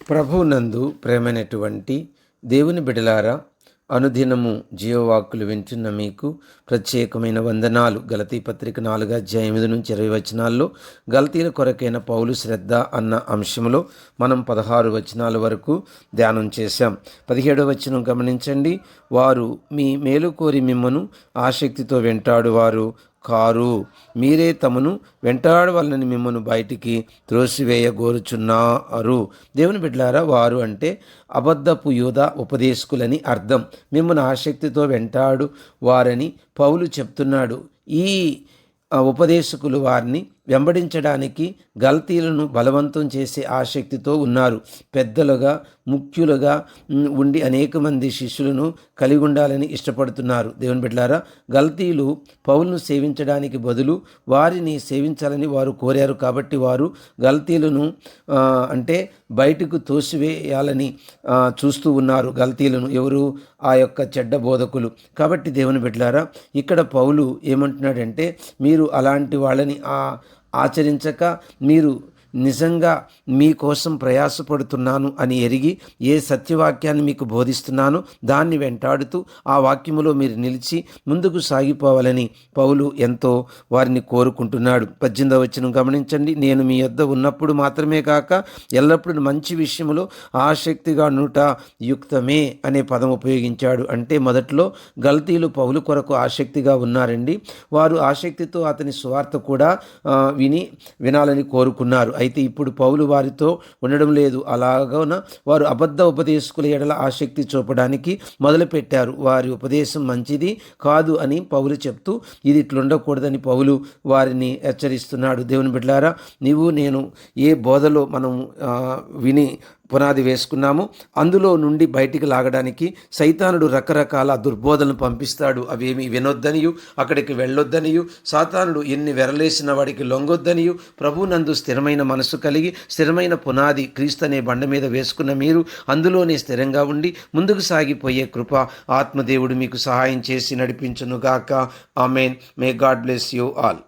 ప్రభువునందు ప్రేమైనటువంటి దేవుని బిడలారా, అనుదినము జీవవాక్కులు వింటున్న మీకు ప్రత్యేకమైన వందనాలు. గలతీ పత్రిక 4:8 వచనాల్లో గలతీల కొరకైన పౌలు శ్రద్ధ అన్న అంశంలో మనం 16 వచనాల వరకు ధ్యానం చేశాం. 17వ వచనం గమనించండి. వారు మీ మేలు కోరి మిమ్మను ఆసక్తితో వెంటాడువారు కారు, మీరే తమను వెంటాడవాలని మిమ్మల్ని బయటికి త్రోసివేయగోరుచున్నారు. దేవుని బిడ్డలారా, వారు అంటే అబద్ధపు యూద ఉపదేశకులని అర్థం. మిమ్మల్ని ఆసక్తితో వెంటాడు వారని పౌలు చెప్తున్నాడు. ఈ ఉపదేశకులు వారిని వెంబడించడానికి గల్తీలను బలవంతం చేసే ఆసక్తితో ఉన్నారు. పెద్దలుగా ముఖ్యులుగా ఉండి అనేక మంది శిష్యులను కలిగి ఉండాలని ఇష్టపడుతున్నారు. దేవుని బిడ్డలారా, గల్తీలు పౌలును సేవించడానికి బదులు వారిని సేవించాలని వారు కోరారు. కాబట్టి వారు గల్తీలను అంటే బయటకు తోసివేయాలని చూస్తూ ఉన్నారు. గల్తీలను ఎవరు? ఆ యొక్క చెడ్డ బోధకులు. కాబట్టి దేవుని బిడ్డలారా, ఇక్కడ పౌలు ఏమంటున్నాడంటే, మీరు అలాంటి వాళ్ళని ఆచరించక మీరు నిజంగా మీకోసం ప్రయాసపడుతున్నాను అని ఎరిగి ఏ సత్యవాక్యాన్ని మీకు బోధిస్తున్నానో దాన్ని వెంటాడుతూ ఆ వాక్యములో మీరు నిలిచి ముందుకు సాగిపోవాలని పౌలు ఎంతో వారిని కోరుకుంటున్నాడు. 18వ వచనం గమనించండి. నేను మీ యొద్ద ఉన్నప్పుడు మాత్రమే కాక ఎల్లప్పుడూ మంచి విషయంలో ఆసక్తిగా ఉండుట యుక్తమే అనే పదం ఉపయోగించాడు. అంటే మొదట్లో గల్తీలు పౌలు కొరకు ఆసక్తిగా ఉన్నారండి. వారు ఆసక్తితో అతని సువార్త కూడా వినాలని కోరుకున్నారు. అయితే ఇప్పుడు పౌలు వారితో ఉండడం లేదు. అలాగన వారు అబద్ధ ఉపదేశకుల ఎడల ఆసక్తి చూపడానికి మొదలుపెట్టారు. వారి ఉపదేశం మంచిది కాదు అని పౌలు చెప్తూ ఇది ఇట్లుండకూడదని పౌలు వారిని హెచ్చరిస్తున్నాడు. దేవుని బిడ్డలారా, నీవు నేను ఏ బోధలో మనం విని పునాది వేసుకున్నాము, అందులో నుండి బయటికి లాగడానికి సైతానుడు రకరకాల దుర్బోధనలు పంపిస్తాడు. అవేమి వినొద్దనియు, అక్కడికి వెళ్ళొద్దనియు, సాతానుడు ఎన్ని వెరలేసిన వాడికి లొంగొద్దనియు, ప్రభువునందు స్థిరమైన మనసు కలిగి స్థిరమైన పునాది క్రీస్తు అనే బండ మీద వేసుకున్న మీరు అందులోనే స్థిరంగా ఉండి ముందుకు సాగిపోయే కృప ఆత్మదేవుడు మీకు సహాయం చేసి నడిపించునుగాక. Amen. May God bless you all.